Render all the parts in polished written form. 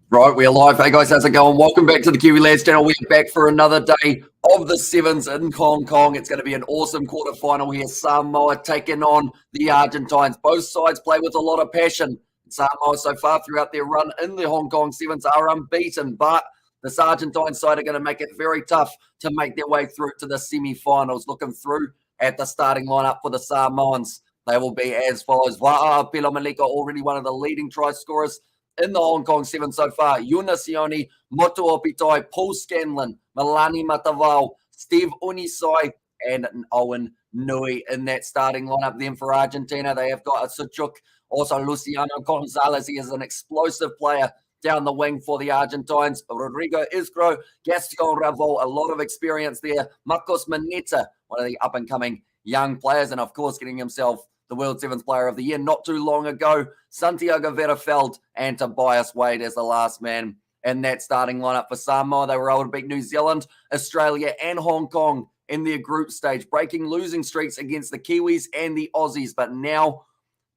Right, we're live. Hey guys, how's it going? Welcome back to the Kiwi Lads channel. We're back for another day of the Sevens in Hong Kong. It's going to be an awesome quarterfinal here. Samoa taking on the Argentines. Both sides play with a lot of passion. Samoa so far throughout their run in the Hong Kong Sevens are unbeaten, but this Argentine side are going to make it very tough to make their way through to the semi-finals. Looking through at the starting lineup for the Samoans, they will be as follows. Va'a Pilomalika, already one of the leading try scorers in the Hong Kong Sevens so far. Yuna Sione, Motu Opitoi, Paul Scanlon, Milani Matavao, Steve Unisai, and Owen Nui in that starting lineup. Then for Argentina, they have got a Suchuk, also Luciano Gonzalez. He is an explosive player down the wing for the Argentines. Rodrigo Isgro, Gaston Ravo, a lot of experience there. Marcos Maneta, one of the up-and-coming young players, and of course getting himself the World Sevens Player of the Year not too long ago. Santiago Verafeld and Tobias Wade as the last man in that starting lineup for Samoa. They were able to beat New Zealand, Australia, and Hong Kong in their group stage, breaking losing streaks against the Kiwis and the Aussies. But now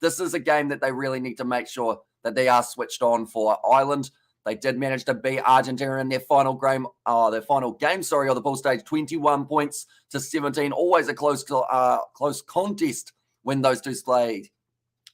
this is a game that they really need to make sure that they are switched on for. Ireland, they did manage to beat Argentina in their final game of the pool stage, 21 points to 17. Always a close contest when those two played.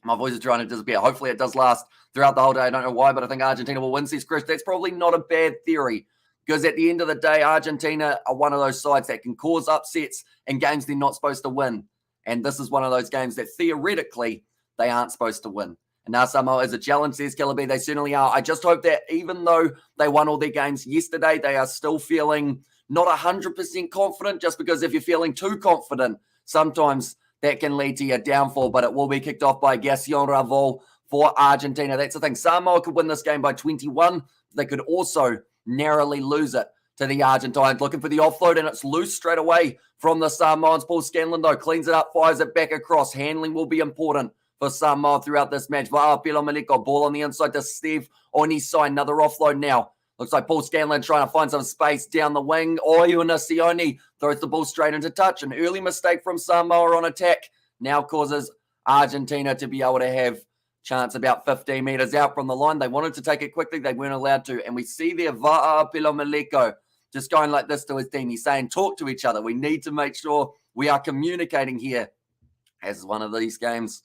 My voice is trying to disappear. Hopefully it does last throughout the whole day. I don't know why, but I think Argentina will win, says Chris. That's probably not a bad theory because at the end of the day, Argentina are one of those sides that can cause upsets in games they're not supposed to win. And this is one of those games that theoretically they aren't supposed to win. And now Samoa is a challenge, says Kellaby. They certainly are. I just hope that even though they won all their games yesterday, they are still feeling not 100% confident, just because if you're feeling too confident, sometimes that can lead to your downfall, but it will be kicked off by Gaston Ravo for Argentina. That's the thing. Samoa could win this game by 21. They could also narrowly lose it to the Argentines. Looking for the offload, and it's loose straight away from the Samoans. Paul Scanlon, though, cleans it up, fires it back across. Handling will be important for Samoa throughout this match. Va'a Pilomalika, ball on the inside to Steve Onisai. Another offload now. Looks like Paul Scanlon trying to find some space down the wing. Oyuna Sione throws the ball straight into touch. An early mistake from Samoa on attack now causes Argentina to be able to have chance about 15 meters out from the line. They wanted to take it quickly. They weren't allowed to. And we see there Va'a Pilomaleko just going like this to his team. He's saying, talk to each other. We need to make sure we are communicating here as one of these games.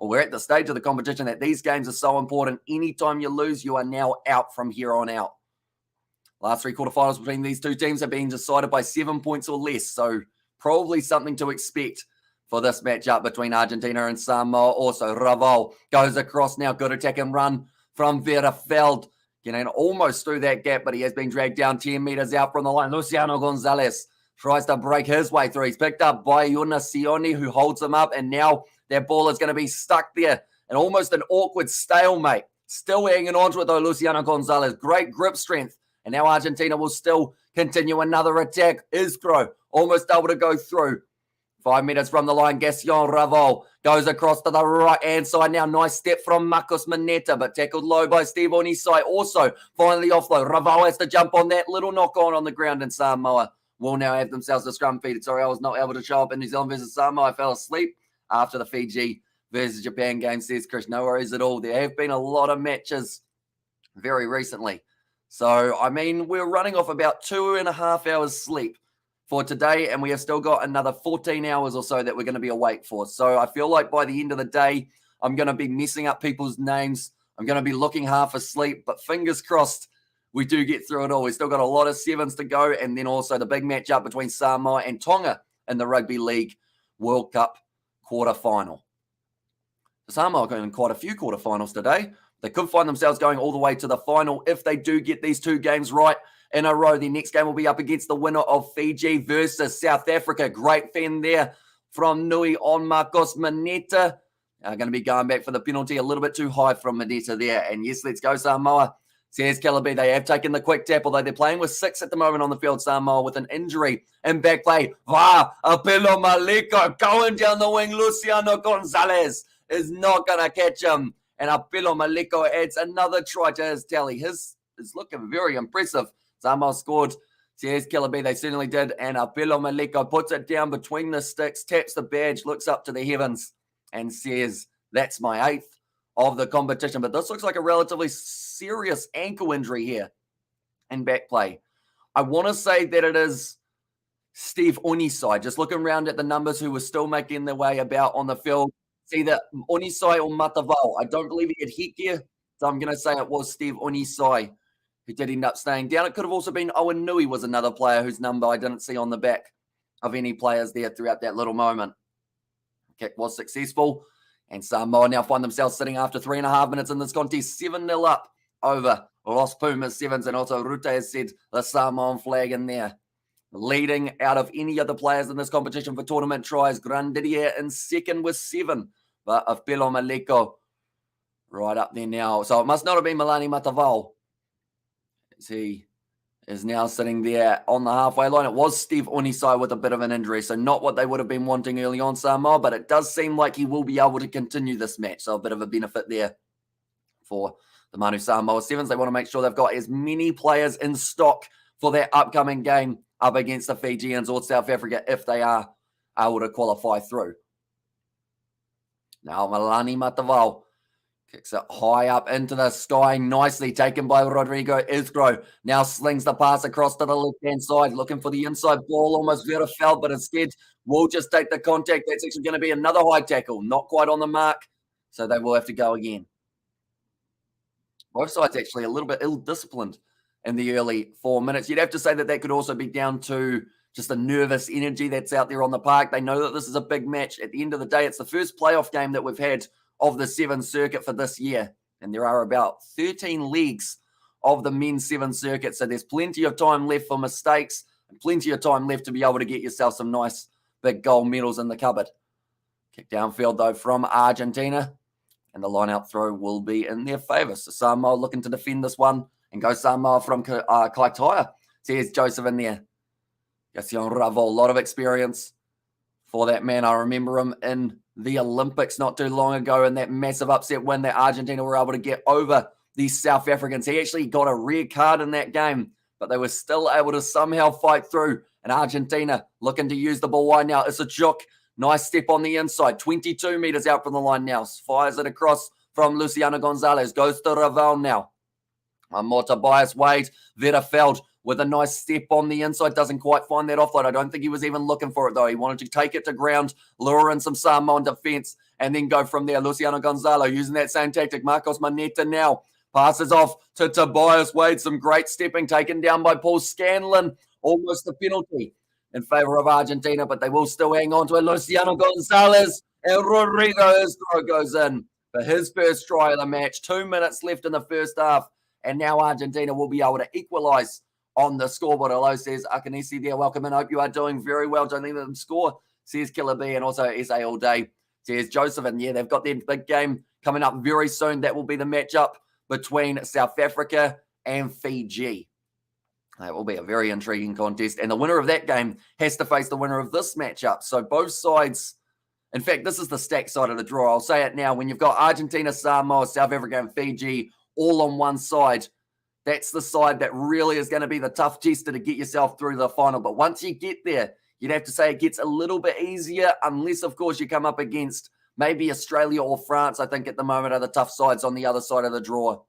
Well, we're at the stage of the competition that these games are so important. Anytime you lose, you are now out from here on out. Last three quarterfinals between these two teams are being decided by 7 points or less. So probably something to expect for this matchup between Argentina and Samoa. Also, Raval goes across now. Good attack and run from Verafeld. Getting almost through that gap, but he has been dragged down 10 meters out from the line. Luciano Gonzalez tries to break his way through. He's picked up by Yuna Sione, who holds him up, and now that ball is going to be stuck there and almost an awkward stalemate. Still hanging on to it, though, Luciano Gonzalez. Great grip strength. And now Argentina will still continue another attack. Isgro almost able to go through. 5 meters from the line, Gaston Raval goes across to the right-hand side now. Nice step from Marcos Maneta, but tackled low by Steve Onisai. Also, finally offload. Raval has to jump on that little knock-on the ground, and Samoa will now have themselves a scrum feed. Sorry, I was not able to show up in New Zealand versus Samoa. I fell asleep after the Fiji versus Japan game, says Chris. No worries at all. There have been a lot of matches very recently. So, I mean, we're running off about 2.5 hours sleep for today, and we have still got another 14 hours or so that we're going to be awake for. So, I feel like by the end of the day, I'm going to be messing up people's names. I'm going to be looking half asleep, but fingers crossed we do get through it all. We've still got a lot of sevens to go, and then also the big matchup between Samoa and Tonga in the Rugby League World Cup quarterfinal. Samoa are going in quite a few quarterfinals today. They could find themselves going all the way to the final if they do get these two games right in a row. The next game will be up against the winner of Fiji versus South Africa. Great fend there from Nui on Marcos Maneta. Going to be going back for the penalty. A little bit too high from Maneta there. And yes, let's go Samoa. Says Kellaby, they have taken the quick tap, although they're playing with 6 at the moment on the field. Samoa with an injury and back play. Apelo Maleko going down the wing. Luciano Gonzalez is not going to catch him. And Apelo Maleko adds another try to his tally. His is looking very impressive. Samoa scored. Says Kellaby, they certainly did. And Apelo Maleko puts it down between the sticks, taps the badge, looks up to the heavens, and says, that's my 8th of the competition. But this looks like a relatively serious ankle injury here in back play. I want to say that it is Steve Onisai. Just looking around at the numbers who were still making their way about on the field. It's either Onisai or Matavao. I don't believe he had headgear, so I'm going to say it was Steve Onisai who did end up staying down. It could have also been Owen Nui was another player whose number I didn't see on the back of any players there throughout that little moment. Kick was successful, and Samoa now find themselves sitting after 3.5 minutes in this contest, 7-0 up over Los Pumas Sevens, and also Rute has said the Samoan flag in there. Leading out of any other players in this competition for tournament tries, Grandidier in second with 7, but of Pelo Maleko right up there now. So it must not have been Milani Matavao, as he is now sitting there on the halfway line. It was Steve Onisai with a bit of an injury, so not what they would have been wanting early on, Samoa, but it does seem like he will be able to continue this match, so a bit of a benefit there for the Manu Samoa Sevens. They want to make sure they've got as many players in stock for that upcoming game up against the Fijians or South Africa if they are able to qualify through. Now Milani Matavao kicks it high up into the sky, nicely taken by Rodrigo Isgro. Now slings the pass across to the left-hand side, looking for the inside ball, almost Vera felt, but instead will just take the contact. That's actually going to be another high tackle, not quite on the mark, so they will have to go again. Both sides actually a little bit ill-disciplined in the early 4 minutes. You'd have to say that that could also be down to just the nervous energy that's out there on the park. They know that this is a big match. At the end of the day, it's the first playoff game that we've had of the Sevens circuit for this year. And there are about 13 leagues of the men's Sevens circuit. So there's plenty of time left for mistakes and plenty of time left to be able to get yourself some nice big gold medals in the cupboard. Kick downfield, though, from Argentina. And the line-out throw will be in their favour. So Samoa looking to defend this one and go Samoa from Kaitaia. There's Joseph in there. Yasion Ravo, a lot of experience for that man. I remember him in the Olympics not too long ago in that massive upset win that Argentina were able to get over these South Africans. He actually got a red card in that game, but they were still able to somehow fight through. And Argentina looking to use the ball wide now. It's a joke. Nice step on the inside. 22 meters out from the line now. Fires it across from Luciano Gonzalez. Goes to Ravel now. More Tobias Wade. Vetterfeld with a nice step on the inside. Doesn't quite find that offload. I don't think he was even looking for it, though. He wanted to take it to ground, lure in some Samoan defense, and then go from there. Luciano Gonzalo using that same tactic. Marcos Maneta now passes off to Tobias Wade. Some great stepping taken down by Paul Scanlon. Almost a penalty in favor of Argentina, but they will still hang on to it. Luciano Gonzalez and Rodrigo Isgro goes in for his first try of the match. 2 minutes left in the first half, and now Argentina will be able to equalize on the scoreboard. Hello, says Akanisi there. Welcome and hope you are doing very well. Don't think them score, says Killer B, and also SA all day, says Joseph. And yeah, they've got their big game coming up very soon. That will be the matchup between South Africa and Fiji. That will be a very intriguing contest. And the winner of that game has to face the winner of this matchup. So both sides, in fact, this is the stack side of the draw. I'll say it now. When you've got Argentina, Samoa, South Africa, and Fiji all on one side, that's the side that really is going to be the tough tester to get yourself through the final. But once you get there, you'd have to say it gets a little bit easier, unless, of course, you come up against maybe Australia or France. I think at the moment are the tough sides on the other side of the draw.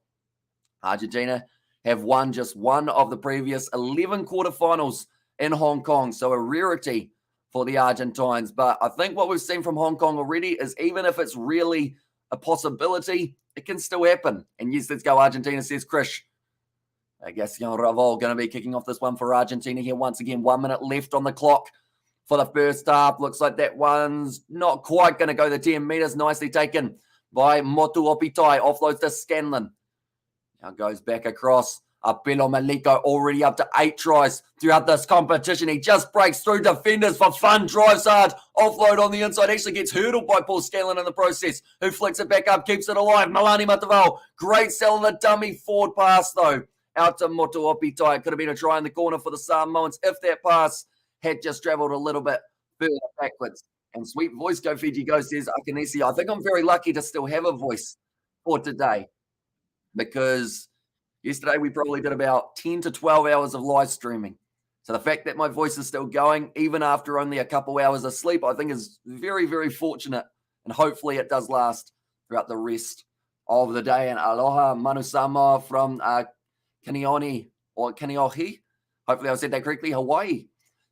Argentina have won just one of the previous 11 quarterfinals in Hong Kong, so a rarity for the Argentines. But I think what we've seen from Hong Kong already is even if it's really a possibility, it can still happen. And yes, let's go Argentina, says Krish. I guess Ravel going to be kicking off this one for Argentina here once again. 1 minute left on the clock for the first half. Looks like that one's not quite going to go the 10 meters. Nicely taken by Motu Opitai. Offloads to Scanlon. Now goes back across. Apelo Maliko already up to 8 tries throughout this competition. He just breaks through defenders for fun. Drives hard. Offload on the inside. Actually gets hurdled by Paul Scanlon in the process. Who flicks it back up. Keeps it alive. Milani Matavao. Great sell in the dummy forward pass though. Out to Motu Opitai. It could have been a try in the corner for the Samoans if that pass had just travelled a little bit further backwards. And sweet voice go Fiji go, says Akanisi. I think I'm very lucky to still have a voice for today, because yesterday we probably did about 10 to 12 hours of live streaming. So the fact that my voice is still going, even after only a couple hours of sleep, I think is very, very fortunate. And hopefully it does last throughout the rest of the day. And aloha, Manu Samoa from Kanioni or Kaniohi. Hopefully I said that correctly. Hawaii,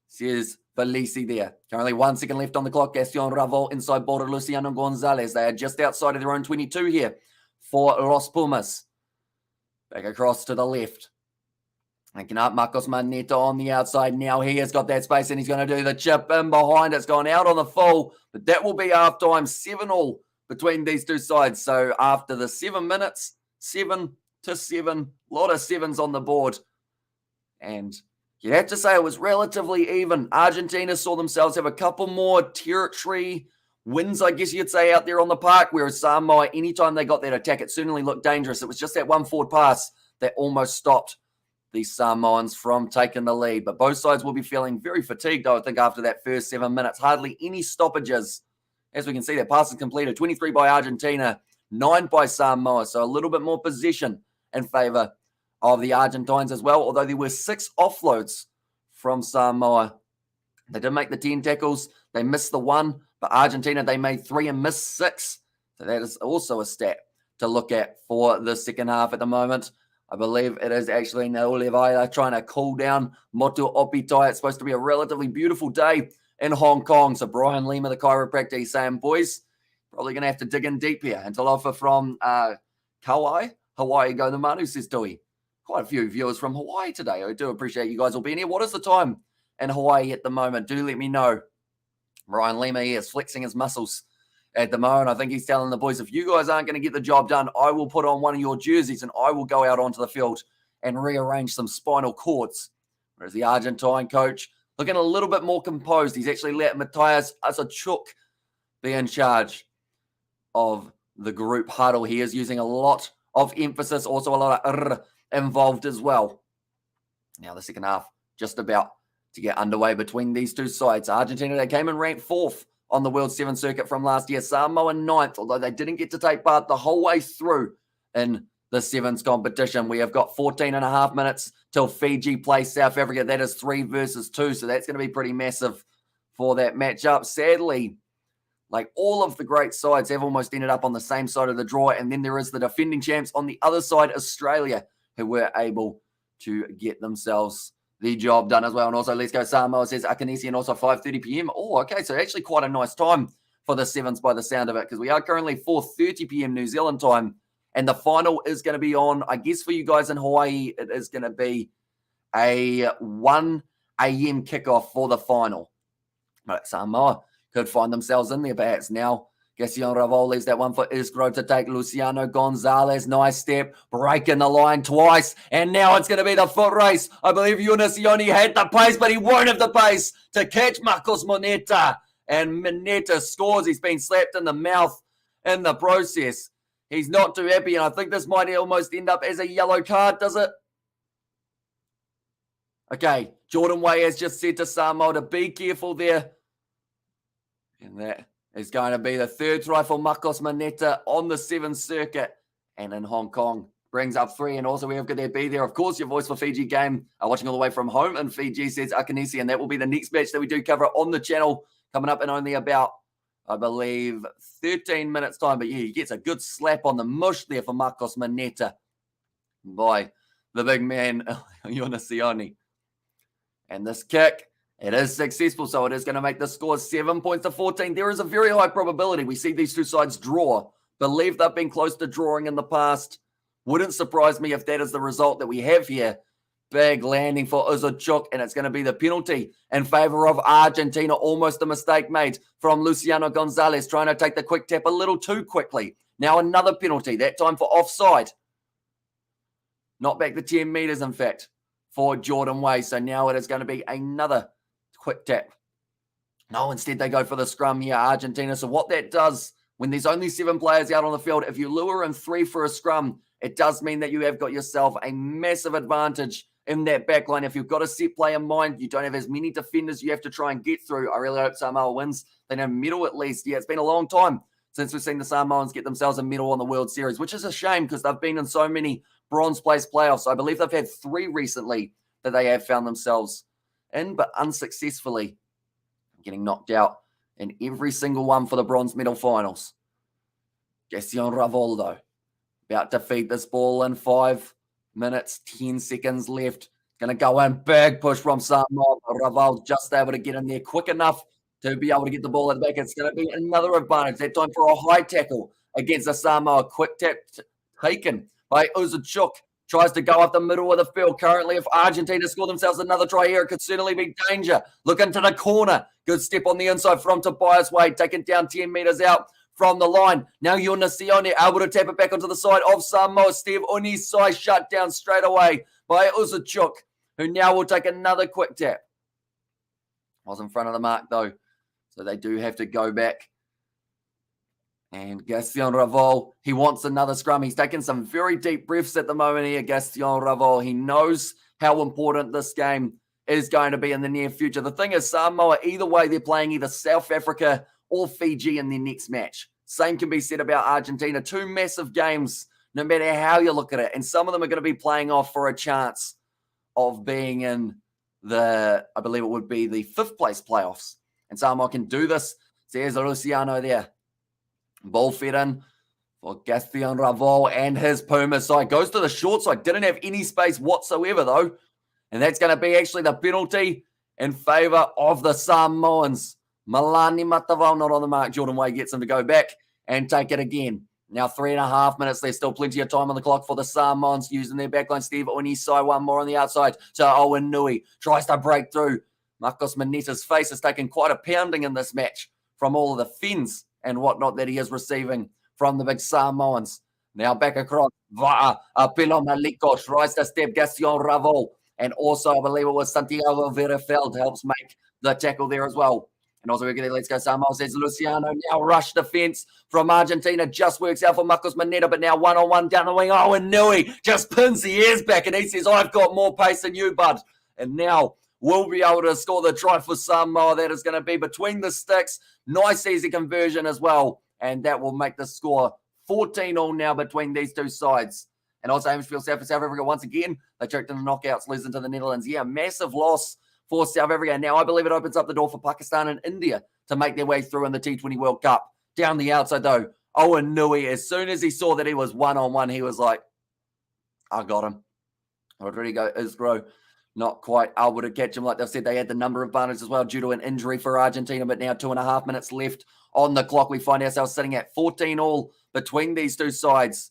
says Felici there. Currently 1 second left on the clock. Gaston Raval inside border. Luciano Gonzalez. They are just outside of their own 22 here for Los Pumas. Back across to the left. Making up Marcos Maneta on the outside. Now he has got that space and he's going to do the chip in behind. It's gone out on the full, but that will be half time. 7-7 between these two sides. So after the 7 minutes, 7-7, a lot of sevens on the board. And you'd have to say it was relatively even. Argentina saw themselves have a couple more territory wins, I guess you'd say, out there on the park, whereas Samoa, anytime they got that attack, it certainly looked dangerous. It was just that one forward pass that almost stopped the Samoans from taking the lead. But both sides will be feeling very fatigued, I would think, after that first 7 minutes. Hardly any stoppages. As we can see, that pass is completed. 23 by Argentina, 9 by Samoa. So a little bit more possession in favor of the Argentines as well, although there were 6 offloads from Samoa. They did make the 10 tackles. They missed the 1, but Argentina, they made 3 and missed 6. So that is also a stat to look at for the second half at the moment. I believe it is actually Naulevaya trying to cool down Motu Opitai. It's supposed to be a relatively beautiful day in Hong Kong. So Brian Lima, the chiropractor, he's saying, boys, probably going to have to dig in deep here. And Talofa from Kauai, Hawaii, go the Manu, says Tui. Quite a few viewers from Hawaii today. I do appreciate you guys all being here. What is the time in Hawaii at the moment? Do let me know. Brian Lima here is flexing his muscles at the moment. I think he's telling the boys, if you guys aren't going to get the job done, I will put on one of your jerseys and I will go out onto the field and rearrange some spinal cords. Whereas the Argentine coach looking a little bit more composed. He's actually let Matthias Asachuk be in charge of the group huddle. He is using a lot of emphasis, also a lot of involved as well. Now the second half just about to get underway between these two sides. Argentina, they came in ranked 4th on the World Sevens circuit from last year. Samoa 9th, although they didn't get to take part the whole way through in the Sevens competition. We have got 14 and a half minutes till Fiji plays South Africa. That is 3 versus 2, so that's going to be pretty massive for that matchup. Sadly, like all of the great sides have almost ended up on the same side of the draw, and then there is the defending champs on the other side, Australia, who were able to get themselves the job done as well. And also, let's go Samoa, says Akanisi, and also 5:30 p.m. Oh, okay, so actually quite a nice time for the Sevens by the sound of it, because we are currently 4:30 p.m. New Zealand time, and the final is going to be on, I guess for you guys in Hawaii, it is going to be a 1 a.m. kickoff for the final. But Samoa could find themselves in there perhaps now. Gaston Raval leaves that one for Isgro to take. Luciano Gonzalez, nice step, breaking the line twice. And now it's going to be the foot race. I believe Yunasioni had the pace, but he won't have the pace to catch Marcos Moneta. And Moneta scores. He's been slapped in the mouth in the process. He's not too happy, and I think this might almost end up as a yellow card, does it? Okay, Jordan Way has just said to Samoa to be careful there. And that is going to be the 3rd try for Marcos Maneta on the 7th circuit. And in Hong Kong, brings up 3. And also we have got there be there. Of course, your voice for Fiji game, watching all the way from home in Fiji, says Akanisi. And that will be the next match that we do cover on the channel, coming up in only about, I believe, 13 minutes time. But yeah, he gets a good slap on the mush there for Marcos Maneta by the big man, Yunasioni. And this kick, it is successful, so it is going to make the score 7 points to 14. There is a very high probability we see these two sides draw. Believe they've been close to drawing in the past. Wouldn't surprise me if that is the result that we have here. Big landing for Uzachuk, and it's going to be the penalty in favor of Argentina. Almost a mistake made from Luciano Gonzalez, trying to take the quick tap a little too quickly. Now another penalty, that time for offside. Not back the 10 meters, in fact, for Jordan Way. So now it is going to be another quick tap. No, instead they go for the scrum here, Argentina. So what that does, when there's only 7 players out on the field, if you lure in 3 for a scrum, it does mean that you have got yourself a massive advantage in that back line. If you've got a set play in mind, you don't have as many defenders you have to try and get through. I really hope Samoa wins. They know medal at least. Yeah, it's been a long time since we've seen the Samoans get themselves a medal on the World Series, which is a shame because they've been in so many bronze place playoffs. I believe they've had 3 recently that they have found themselves in, but unsuccessfully getting knocked out in every single one for the bronze medal finals. Gaston Ravoldo About to feed this ball in 5 minutes, 10 seconds left. Going to go in, big push from Samoa. Raval's just able to get in there quick enough to be able to get the ball at the back. It's going to be another advantage. That time for a high tackle against the Samoa. Quick tap taken by Uzachuk. Tries to go up the middle of the field. Currently, if Argentina score themselves another try here, it could certainly be danger. Look into the corner. Good step on the inside from Tobias Wade. Taken down 10 meters out from the line. Now Yunasione able to tap it back onto the side of Samoa. Steve Unisai shut down straight away by Uzachuk, who now will take another quick tap. Was in front of the mark, though, so they do have to go back. And Gaston Raval, he wants another scrum. He's taking some very deep breaths at the moment here, Gaston Raval. He knows how important this game is going to be in the near future. The thing is, Samoa, either way, they're playing either South Africa or Fiji in their next match. Same can be said about Argentina. Two massive games, no matter how you look at it. And some of them are going to be playing off for a chance of being in the, I believe it would be the 5th place playoffs. And Samoa can do this. There's Luciano there. Ball fed in for Gaston Raval and his Pumas side. Goes to the short side. Didn't have any space whatsoever, though. And that's going to be actually the penalty in favor of the Samoans. Malani Matavao not on the mark. Jordan Way gets him to go back and take it again. Now 3.5 minutes. There's still plenty of time on the clock for the Samoans using their backline. Steve Unisai, one more on the outside. So Owen Nui tries to break through. Marcos Maneta's face has taken quite a pounding in this match from all of the fins and whatnot that he is receiving from the big Samoans. Now back across. Va'a Apilo Maliko tries to step Gaston Raval. And also, I believe it was Santiago Verefeld helps make the tackle there as well. And also, let's go. Samoa says Luciano now rush defense from Argentina. Just works out for Marcos Maneta, but now one-on-one down the wing. Oh, and Nui just pins the ears back, and he says, I've got more pace than you, bud. And now we'll be able to score the try for Samoa. That is going to be between the sticks. Nice, easy conversion as well. And that will make the score 14-all now between these two sides. And also, Hamish South Africa once again. They choked in the knockouts, losing to the Netherlands. Yeah, massive loss for South Africa. Now, I believe it opens up the door for Pakistan and India to make their way through in the T20 World Cup. Down the outside, though, Owen Nui, as soon as he saw that he was one-on-one, he was like, I got him. Rodrigo Isgro not quite able to catch him. Like they've said, they had the number of advantage as well due to an injury for Argentina, but now 2.5 minutes left on the clock. We find ourselves sitting at 14-all between these two sides.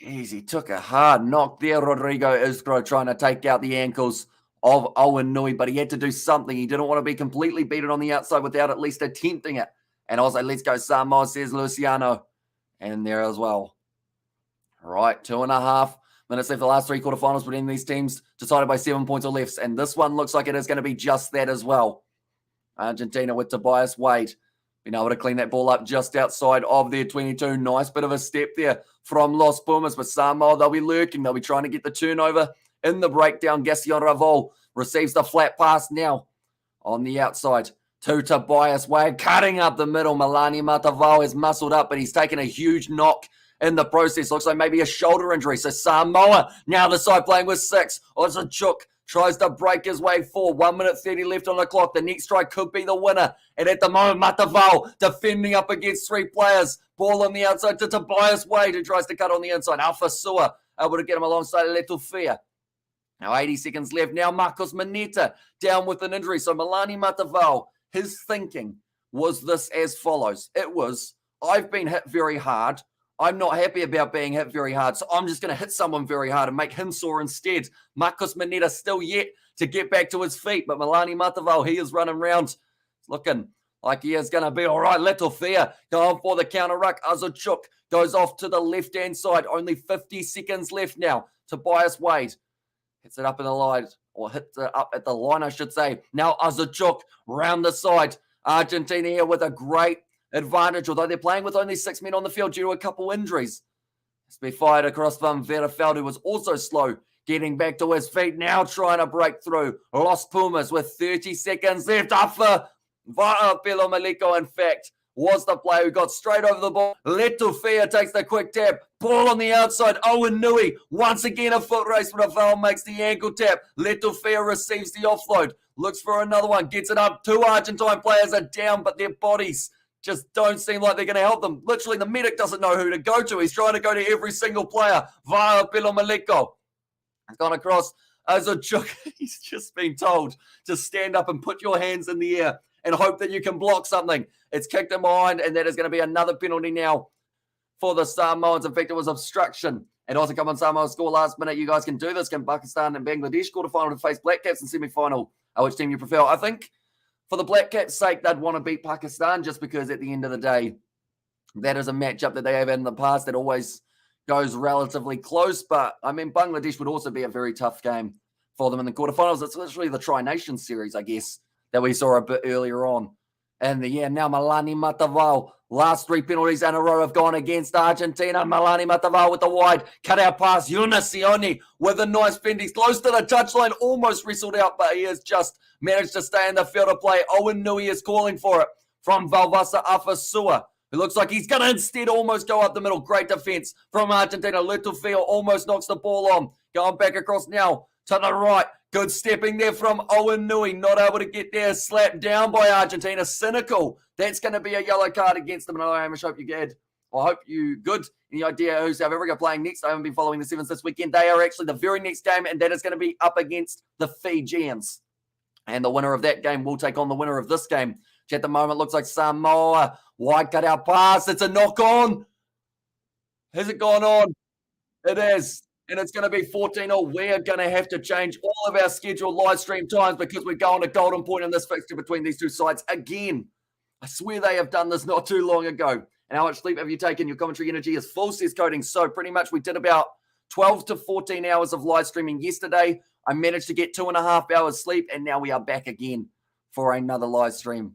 Jeez, he took a hard knock there, Rodrigo Isgro, trying to take out the ankles of Owen Nui, but he had to do something. He didn't want to be completely beaten on the outside without at least attempting it. And also, let's go Samoa, says Luciano. And there as well. Right, 2.5 minutes left. The last 3 quarterfinals between these teams decided by 7 points or less. And this one looks like it is going to be just that as well. Argentina with Tobias Wade being able to clean that ball up just outside of their 22. Nice bit of a step there from Los Pumas. But Samoa, they'll be lurking. They'll be trying to get the turnover in the breakdown. Gaston Raval receives the flat pass now on the outside to Tobias Wade, cutting up the middle. Malani Matavao has muscled up, but he's taken a huge knock in the process. Looks like maybe a shoulder injury. So Samoa, now the side playing with 6. Ozachuk tries to break his way forward. 1 minute 30 left on the clock. The next strike could be the winner. And at the moment, Matavao defending up against 3 players. Ball on the outside to Tobias Wade, who tries to cut on the inside. Alpha Sua able to get him alongside Letufia. Now 80 seconds left. Now Marcos Maneta down with an injury. So Malani Matavao, his thinking was this as follows. It was, I've been hit very hard. I'm not happy about being hit very hard, so I'm just going to hit someone very hard and make him sore instead. Marcos Maneta still yet to get back to his feet, but Malani Matavao, he is running around, looking like he is going to be all right. Letofia going for the counter ruck. Azachuk goes off to the left-hand side. Only 50 seconds left now. Tobias Wade hits it up in the line, or hits it up at the line, I should say. Now Azachuk round the side. Argentina here with a great advantage, although they're playing with only 6 men on the field due to a couple injuries. It's been fired across from Verefeld, who was also slow getting back to his feet. Now trying to break through. Los Pumas with 30 seconds left. Afa Pelo Maliko, in fact, was the player who got straight over the ball. Letufia takes the quick tap. Ball on the outside. Owen Nui. Once again, a foot race, but Raval makes the ankle tap. Letufia receives the offload. Looks for another one. Gets it up. 2 Argentine players are down, but their bodies just don't seem like they're going to help them. Literally, the medic doesn't know who to go to. He's trying to go to every single player via Pilomaleko. He's gone across as a chook. He's just been told to stand up and put your hands in the air and hope that you can block something. It's kicked in behind, and that is going to be another penalty now for the Samoans. In fact, it was obstruction. And also, come on, Samoa score last minute. You guys can do this. Can Pakistan and Bangladesh quarterfinal to face Black Caps in semi-final? Which team you prefer? I think for the Black Caps' sake, they'd want to beat Pakistan just because at the end of the day, that is a matchup that they have had in the past that always goes relatively close. But, I mean, Bangladesh would also be a very tough game for them in the quarterfinals. It's literally the Tri-Nations series, I guess, that we saw a bit earlier on. And now Malani Matavao. Last 3 penalties in a row have gone against Argentina. Malani Matavao with the wide cut-out pass. Yunus Sioni with a nice fend. He's close to the touchline. Almost wrestled out, but he has just managed to stay in the field of play. Owen Nui is calling for it from Valvasa Afasua. It looks like he's going to instead almost go up the middle. Great defense from Argentina. Lutufio almost knocks the ball on. Going back across now to the right. Good stepping there from Owen Nui. Not able to get there. Slapped down by Argentina. Cynical. That's going to be a yellow card against them. And I hope you good. I hope you good. Any idea who South Africa playing next? I haven't been following the Sevens this weekend. They are actually the very next game, and that is going to be up against the Fijians. And the winner of that game will take on the winner of this game, which at the moment looks like Samoa. Wide cut-out pass. It's a knock-on. Has it gone on? It is. And it's going to be 14-0. We're going to have to change all of our scheduled live stream times because we're going to golden point in this fixture between these two sides again. I swear they have done this not too long ago. And how much sleep have you taken? Your commentary energy is full, says Coding. So pretty much we did about 12 to 14 hours of live streaming yesterday. I managed to get 2.5 hours sleep, and now we are back again for another live stream.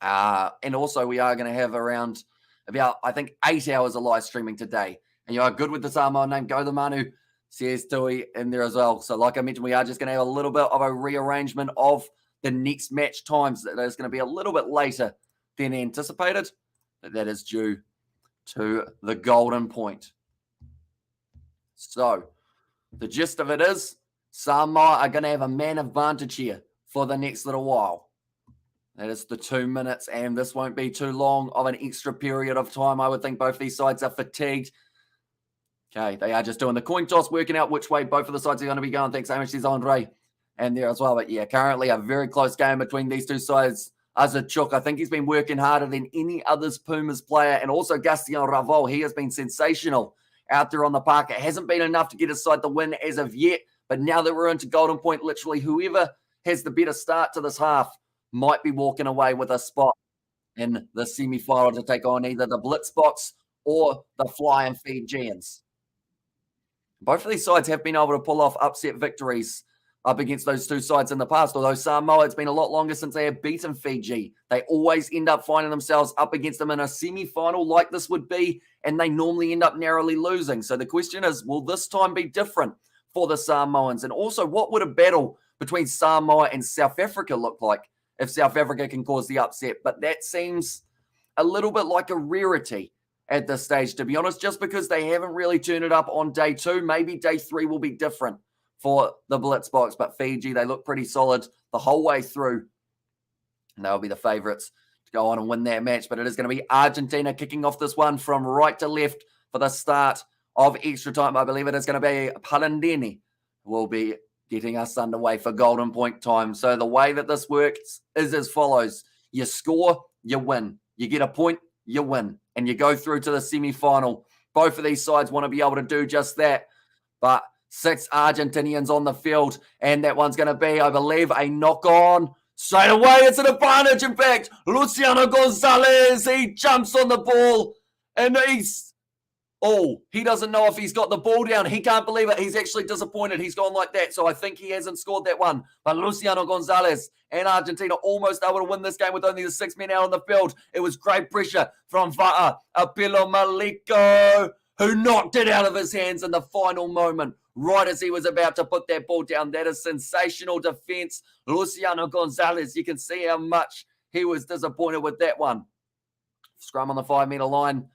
And also we are going to have around about, I think, 8 hours of live streaming today. And you are good with the Samoa name. Go the Manu, says Tui in there as well. So like I mentioned, we are just going to have a little bit of a rearrangement of the next match times. That is going to be a little bit later than anticipated. But that is due to the golden point. So the gist of it is Samoa are going to have a man advantage here for the next little while. That is the 2 minutes, and this won't be too long of an extra period of time. I would think both these sides are fatigued. Okay, they are just doing the coin toss, working out which way both of the sides are going to be going. Thanks so much, says Andre. And there as well. But yeah, currently a very close game between these two sides. Azachuk, I think he's been working harder than any other Pumas player. And also Gaston Ravol, he has been sensational out there on the park. It hasn't been enough to get his side the win as of yet. But now that we're into golden point, literally whoever has the better start to this half might be walking away with a spot in the semi-final to take on either the Blitzboks or the Flying Fijians. Both of these sides have been able to pull off upset victories up against those two sides in the past. Although Samoa, it's been a lot longer since they have beaten Fiji. They always end up finding themselves up against them in a semi-final like this would be, and they normally end up narrowly losing. So the question is, will this time be different for the Samoans? And also, what would a battle between Samoa and South Africa look like if South Africa can cause the upset? But that seems a little bit like a rarity at this stage, to be honest, just because they haven't really turned it up on day 2. Maybe day 3 will be different for the Blitzboks, but Fiji, they look pretty solid the whole way through, and they'll be the favourites to go on and win that match. But it is going to be Argentina kicking off this one from right to left for the start of extra time. I believe it is going to be Palandini who will be getting us underway for golden point time. So the way that this works is as follows. You score, you win. You get a point, you win. And you go through to the semi-final. Both of these sides want to be able to do just that. But 6 Argentinians on the field. And that one's going to be, I believe, a knock-on. Straight away, it's an advantage. In fact, Luciano Gonzalez, he jumps on the ball. And he doesn't know if he's got the ball down. He can't believe it. He's actually disappointed. He's gone like that. So I think he hasn't scored that one. But Luciano Gonzalez and Argentina almost able to win this game with only the 6 men out on the field. It was great pressure from Va'a Pilomaleko, who knocked it out of his hands in the final moment, right as he was about to put that ball down. That is sensational defense. Luciano Gonzalez, you can see how much he was disappointed with that one. Scrum on the 5-meter line.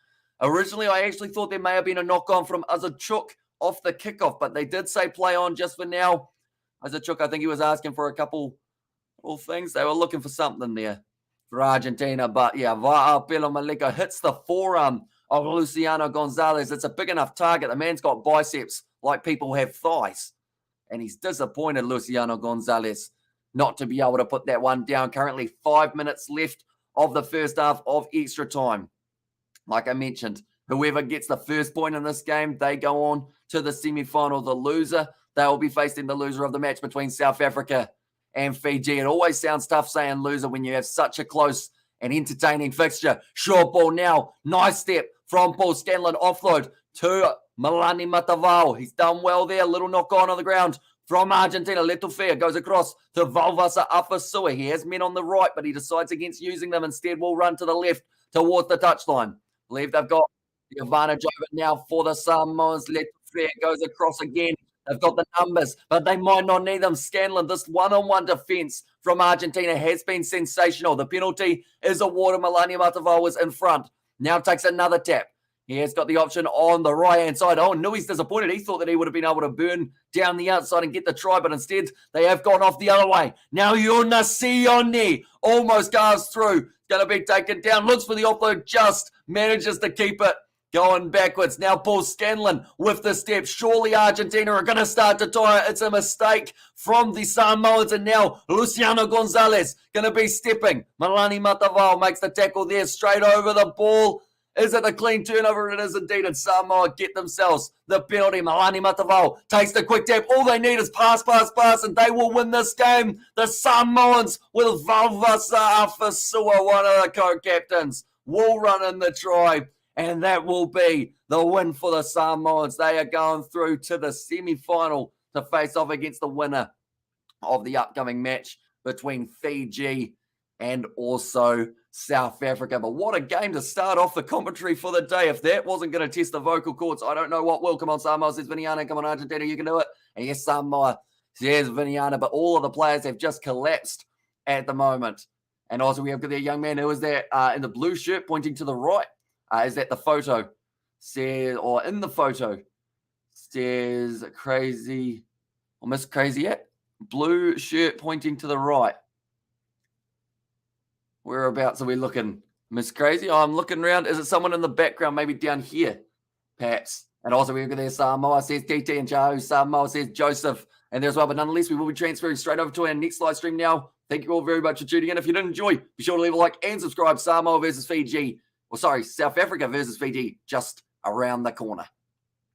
Originally, I actually thought there may have been a knock-on from Azachuk off the kickoff, but they did say play on just for now. Azachuk, I think he was asking for a couple of things. They were looking for something there for Argentina. But yeah, Va'apelo Malika hits the forearm of Luciano Gonzalez. It's a big enough target. The man's got biceps like people have thighs. And he's disappointed, Luciano Gonzalez, not to be able to put that one down. Currently 5 minutes left of the first half of extra time. Like I mentioned, whoever gets the first point in this game, they go on to the semi-final. The loser, they will be facing the loser of the match between South Africa and Fiji. It always sounds tough saying loser when you have such a close and entertaining fixture. Short ball now. Nice step from Paul Scanlon. Offload to Malani Matavao. He's done well there. Little knock on the ground from Argentina. Letufea goes across to Valvasa Afasua. He has men on the right, but he decides against using them. Instead, will run to the left towards the touchline. Believe they've got the advantage over now for the Samoans. Letufea goes across again. They've got the numbers, but they might not need them. Scanlon, this one-on-one defense from Argentina has been sensational. The penalty is awarded. Malani Matavao was in front. Now takes another tap. He has got the option on the right-hand side. Oh, no, he's disappointed. He thought that he would have been able to burn down the outside and get the try, but instead they have gone off the other way. Now Yunasione almost goes through. Going to be taken down. Looks for the offload, just manages to keep it going backwards. Now Paul Scanlon with the step. Surely Argentina are going to start to tire. It's a mistake from the Samoans, and now Luciano Gonzalez going to be stepping. Malani Matavao makes the tackle there, straight over the ball. Is it a clean turnover? It is indeed. And Samoa get themselves the penalty. Malani Matavao takes the quick tap. All they need is pass, and they will win this game. The Samoans with Valvasa Afasua, one of the co-captains, will run in the try. And that will be the win for the Samoans. They are going through to the semi-final to face off against the winner of the upcoming match between Fiji and also South Africa. But what a game to start off the commentary for the day. If that wasn't going to test the vocal cords, I don't know what will. Come on, Samoa, says Viniana. Come on, Argentina, you can do it. And yes, Samoa says Viniana. But all of the players have just collapsed at the moment. And also we have the young man who is there in the blue shirt pointing to the right. Is that the photo? Says, or in the photo, says Crazy, or Miss Crazy at blue shirt pointing to the right. Whereabouts are we looking? Miss Crazy? Oh, I'm looking around. Is it someone in the background, maybe down here, perhaps? And also we've got there Samoa says TT and Joe. Samoa says Joseph. And there as well. But nonetheless, we will be transferring straight over to our next live stream now. Thank you all very much for tuning in. If you did enjoy, be sure to leave a like and subscribe. Samoa versus Fiji. Well, sorry, South Africa versus Fiji just around the corner.